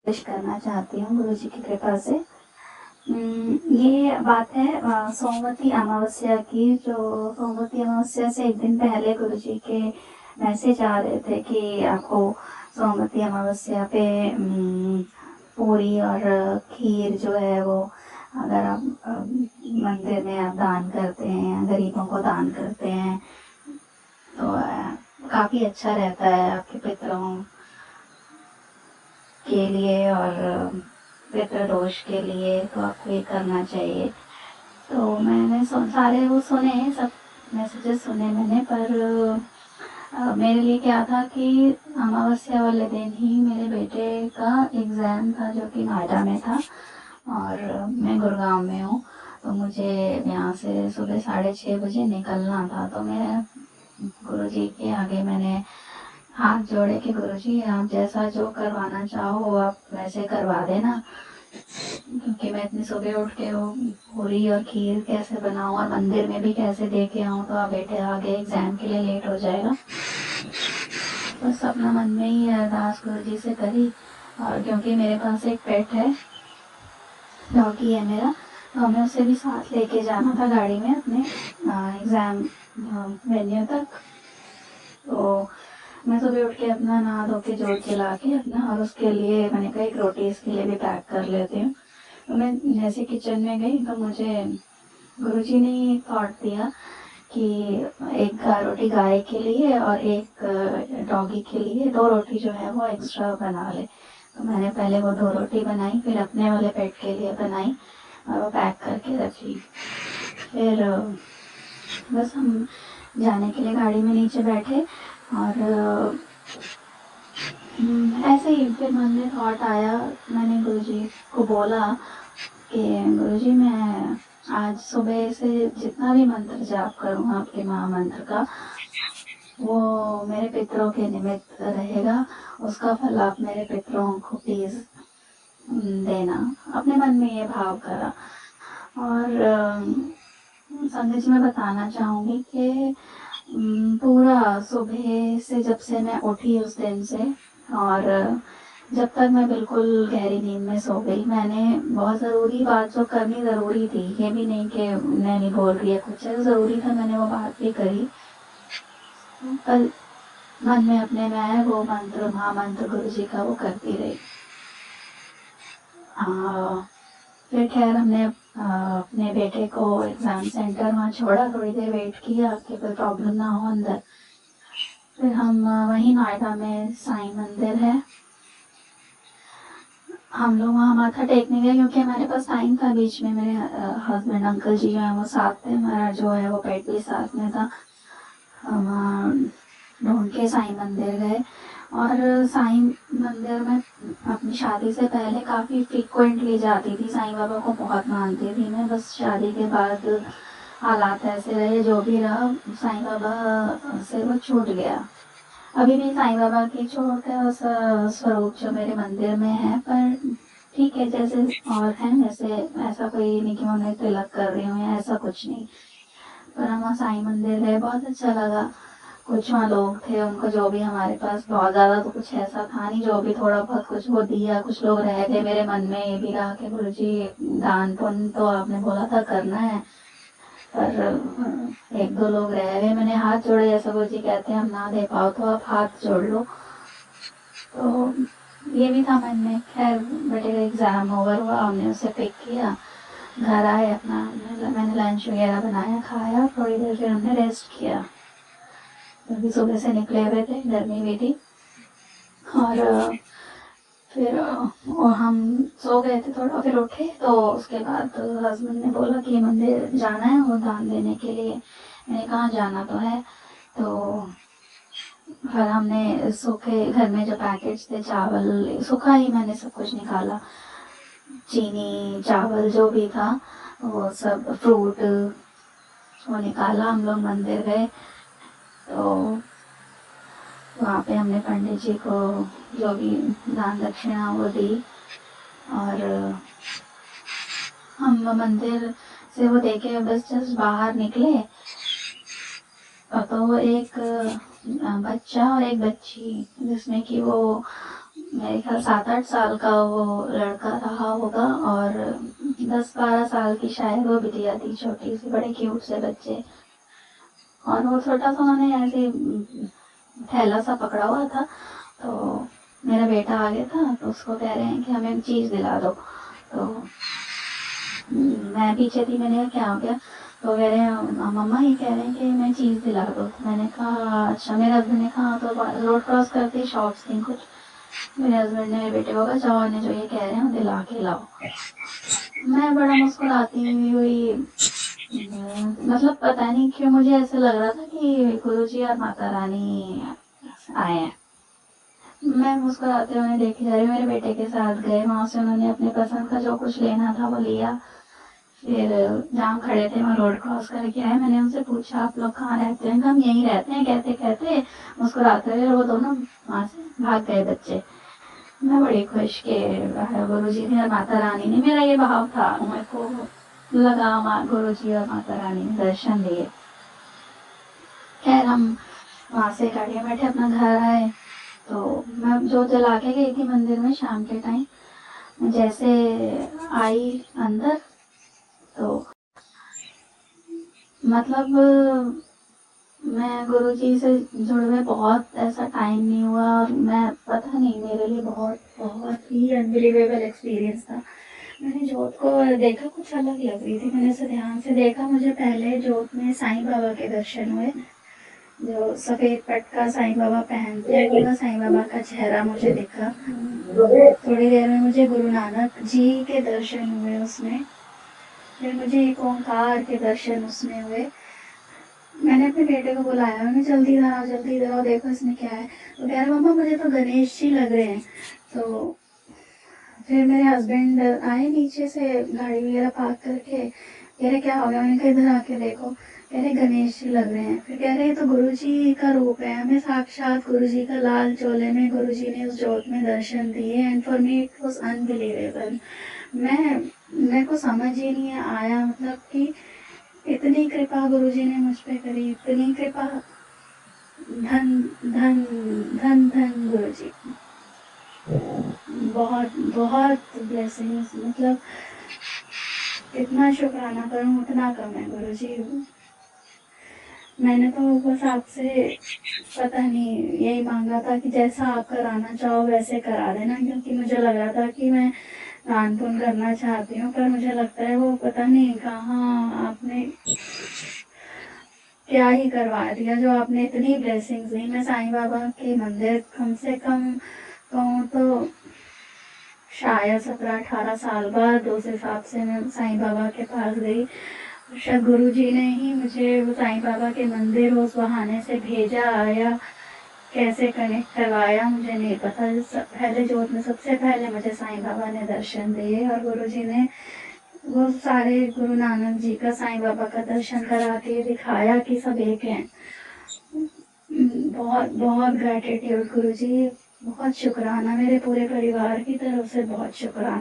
पेश करना चाहती हूँ गुरु जी की कृपा से। ये बात है सोमवती अमावस्या की। जो सोमवती अमावस्या से एक दिन पहले गुरु जी के मैसेज आ रहे थे कि आपको सोमवती अमावस्या पे पूरी और खीर जो है वो अगर आप मंदिर में आप दान करते हैं, गरीबों को दान करते हैं तो काफ़ी अच्छा रहता है आपके पितरों के लिए और पितृ दोष के लिए, तो आपको ये करना चाहिए। तो मैंने सारे वो सुने, सब मैसेजेस सुने मैंने, पर मेरे लिए क्या था कि अमावस्या वाले दिन ही मेरे बेटे का एग्ज़ाम था जो कि नोएडा में था और मैं गुड़गांव में हूँ। तो मुझे यहाँ से सुबह 6:30 बजे निकलना था। तो मैं गुरुजी के आगे मैंने हाथ जोड़े कि गुरुजी आप जैसा जो करवाना चाहो आप वैसे करवा देना, क्योंकि मैं इतनी सुबह उठ के वो पूरी और खीर कैसे बनाऊँ और मंदिर में भी कैसे दे के आऊँ, तो आप बेटे आगे एग्ज़ाम के लिए लेट हो जाएगा। बस अपना मन में ही अरदास गुरुजी से करी। और क्योंकि मेरे पास एक पेट है, डॉगी है मेरा, तो हमें उसे भी साथ लेके जाना था गाड़ी में अपने एग्ज़ाम वेन्यू तक। तो मैं सुबह उठ के अपना नहा धो के जोत जला के अपना, और उसके लिए मैंने कहा एक रोटी इसके लिए भी पैक कर लेती हूँ। तो मैं जैसे किचन में गई तो मुझे गुरुजी ने ही थॉट दिया कि एक रोटी गाय के लिए और एक डॉगी के लिए 2 रोटी जो है वो एक्स्ट्रा बना ले। तो मैंने पहले वो 2 रोटी बनाई, फिर अपने वाले पेट के लिए बनाई और वो पैक करके रखी। फिर बस हम जाने के लिए गाड़ी में नीचे बैठे और ऐसे ही फिर मन में थॉट आया, मैंने गुरुजी को बोला कि गुरुजी मैं आज सुबह से जितना भी मंत्र जाप करूँ आपके महामंत्र का, वो मेरे पितरों के निमित्त रहेगा, उसका फल आप मेरे पितरों को प्लीज़ देना। अपने मन में ये भाव करा। और संगत जी मैं बताना चाहूँगी कि पूरा सुबह से जब से मैं उठी उस दिन से और जब तक मैं बिल्कुल गहरी नींद में सो गई, मैंने बहुत ज़रूरी बात जो करनी ज़रूरी थी, ये भी नहीं कि मैं नहीं बोल रही है कुछ है, ज़रूरी था मैंने वो बात भी करी। पर मन में अपने मैं वो मंत्र महामंत्र गुरु जी का वो करती रही। फिर खैर हमने अपने बेटे को एग्ज़ाम सेंटर वहाँ छोड़ा, थोड़ी देर वेट किया कि कोई प्रॉब्लम ना हो अंदर। फिर हम वहीं नोएडा में साईं मंदिर है, हम लोग वहाँ माथा टेकने गए क्योंकि हमारे पास टाइम था। बीच में मेरे हस्बैंड अंकल जी जो हैं वो साथ थे, हमारा जो है वो पेट भी साथ में था। हम ढूंढ के साईं मंदिर गए और साईं मंदिर में अपनी शादी से पहले काफ़ी फ्रीक्वेंटली जाती थी, साईं बाबा को बहुत मानती थी मैं। बस शादी के बाद हालात ऐसे रहे, जो भी रहा साईं बाबा से वो छूट गया। अभी भी साईं बाबा की छोट है उस स्वरूप जो मेरे मंदिर में है, पर ठीक है जैसे और हैं वैसे, ऐसा कोई नहीं कि मैं उन्हें तिलक कर रही हूँ या ऐसा कुछ नहीं। पर हम वहाँ साईं मंदिर गए, बहुत अच्छा लगा। कुछ वहाँ लोग थे, उनको जो भी हमारे पास बहुत ज़्यादा तो कुछ ऐसा था नहीं, जो भी थोड़ा बहुत कुछ वो दिया। कुछ लोग रह गए, मेरे मन में ये भी रहा कि गुरु जी दान पुण्य तो आपने बोला था करना है, पर 1-2 लोग रह गए। मैंने हाथ जोड़े, जैसा गुरु जी कहते हैं हम ना दे पाओ तो आप हाथ जोड़ लो। तो ये भी था मन में। खैर बेटे का एग्ज़ाम ओवर हुआ, हमने उसे पिक किया, घर आए, अपना मैंने लंच वगैरह बनाया, खाया, थोड़ी देर फिर हमने रेस्ट किया क्योंकि सुबह से निकले हुए थे, गर्मी भी थी। और फिर हम सो गए थे थोड़ा, फिर उठे तो उसके बाद हस्बैंड ने बोला कि मंदिर जाना है वो दान देने के लिए। मैंने कहा जाना तो है। तो फिर हमने सूखे घर में जो पैकेट्स थे चावल, सूखा ही मैंने सब कुछ निकाला, चीनी चावल जो भी था वो सब, फ्रूट वो निकाला। हम लोग मंदिर गए तो वहाँ पे हमने पंडित जी को जो भी दान दक्षिणा वो दी और हम मंदिर से वो देखे बस जस्ट बाहर निकले तो एक बच्चा और एक बच्ची, जिसमें कि वो मेरे ख्याल 7-8 साल का वो लड़का रहा होगा और 10-12 साल की शायद वो बिटिया थी, छोटी सी, बड़े क्यूट से बच्चे। और वो छोटा सा उन्होंने ऐसे थैला सा पकड़ा हुआ था। तो मेरा बेटा आ गया था, तो उसको कह रहे हैं कि हमें चीज़ दिला दो। तो मैं पीछे थी, मैंने कहा क्या हो गया? तो कह रहे हैं मम्मा ये कह रहे हैं कि मैं चीज़ दिला दो। तो मैंने कहा अच्छा। मेरे हस्बैंड ने कहा, तो रोड क्रॉस करते ही शॉप्स थी कुछ। मेरे हस्बैंड ने मेरे बेटे को कहा जाओ, इन्हें जो ये कह रहे हैं वो दिला के लाओ। मैं बड़ा मुस्कुराती हुई, मतलब पता नहीं क्यों मुझे ऐसे लग रहा था कि गुरुजी और माता रानी आए हैं। मैं मुस्कुराते हुए देखी जा रही हूँ, मेरे बेटे के साथ गए वहाँ से, उन्होंने अपने पसंद का जो कुछ लेना था वो लिया। फिर जहाँ खड़े थे वहाँ रोड क्रॉस करके आए। मैंने उनसे पूछा आप लोग कहाँ रहते हैं? हम यहीं रहते हैं। कहते कहते मुस्कुराते हुए वो दोनों वहाँ से भाग गए बच्चे। मैं बड़ी खुश कि गुरु जी ने और माता रानी ने, मेरा ये भाव था, मेरे को लगा माँ गुरु जी और माता रानी ने दर्शन दिए। खैर हम वहाँ से गाड़ी में बैठे अपना घर आए। तो मैं जो जला के गई थी मंदिर में शाम के टाइम, जैसे आई अंदर, तो मतलब मैं गुरुजी से जुड़े हुए बहुत ऐसा टाइम नहीं हुआ, और मैं पता नहीं, मेरे लिए बहुत बहुत ही अनबिलीवेबल एक्सपीरियंस था। मैंने जोत को देखा, कुछ अलग लग रही थी। मैंने उसे ध्यान से देखा, मुझे पहले जोत में साईं बाबा के दर्शन हुए। जो सफ़ेद पटका साईं बाबा पहनते हैं, पूरा साईं बाबा का चेहरा मुझे दिखा। थोड़ी देर में मुझे गुरु नानक जी के दर्शन हुए उसमें। फिर मुझे एक ओंकार के दर्शन उसमें हुए। मैंने अपने बेटे को बुलाया, मैंने जल्दी इधर आओ, जल्दी इधर आओ, देखो इसमें क्या है। तो कह रहा मम्मा मुझे तो गणेश जी लग रहे हैं। तो फिर मेरे हस्बैंड आए नीचे से गाड़ी वगैरह पार्क करके, कह रहे क्या हो गया? मैंने कहा इधर आके देखो। कह रहे गणेश जी लग रहे हैं। फिर कह रहे तो गुरु जी का रूप है, हमें साक्षात गुरु जी का लाल चोले में गुरु जी ने उस जोत में दर्शन दिए। And for me it was unbelievable. मेरे को समझ ही नहीं आया, मतलब कि इतनी कृपा गुरुजी ने मुझ पे करी, इतनी कृपा। धन धन धन धन गुरुजी, बहुत बहुत ब्लेसिंग्स, मतलब इतना शुक्राना करूँ उतना कम है गुरुजी। मैंने तो बस आपसे पता नहीं यही मांगा था कि जैसा आप कराना चाहो वैसे करा देना, क्योंकि मुझे लग रहा था कि मैं दान पुण्य करना चाहती हूँ, पर मुझे लगता है वो पता नहीं कहाँ आपने क्या ही करवा दिया जो आपने इतनी ब्लेसिंग्स दी। मैं साईं बाबा के मंदिर कम से कम कहूँ तो शायद 17-18 साल बाद उस हिसाब से मैं साईं बाबा के पास गई। शायद गुरु जी ने ही मुझे वो साईं बाबा के मंदिर उस बहाने से भेजा, या कैसे कनेक्ट करवाया मुझे नहीं पता। पहले जोत में सबसे पहले मुझे साईं बाबा ने दर्शन दिए, और गुरु जी ने वो सारे गुरु नानक जी का साईं बाबा का दर्शन करा के दिखाया कि सब एक हैं। बहुत बहुत ग्रैटिट्यूड गुरु जी, बहुत शुक्राना, मेरे पूरे परिवार की तरफ से बहुत शुक्राना।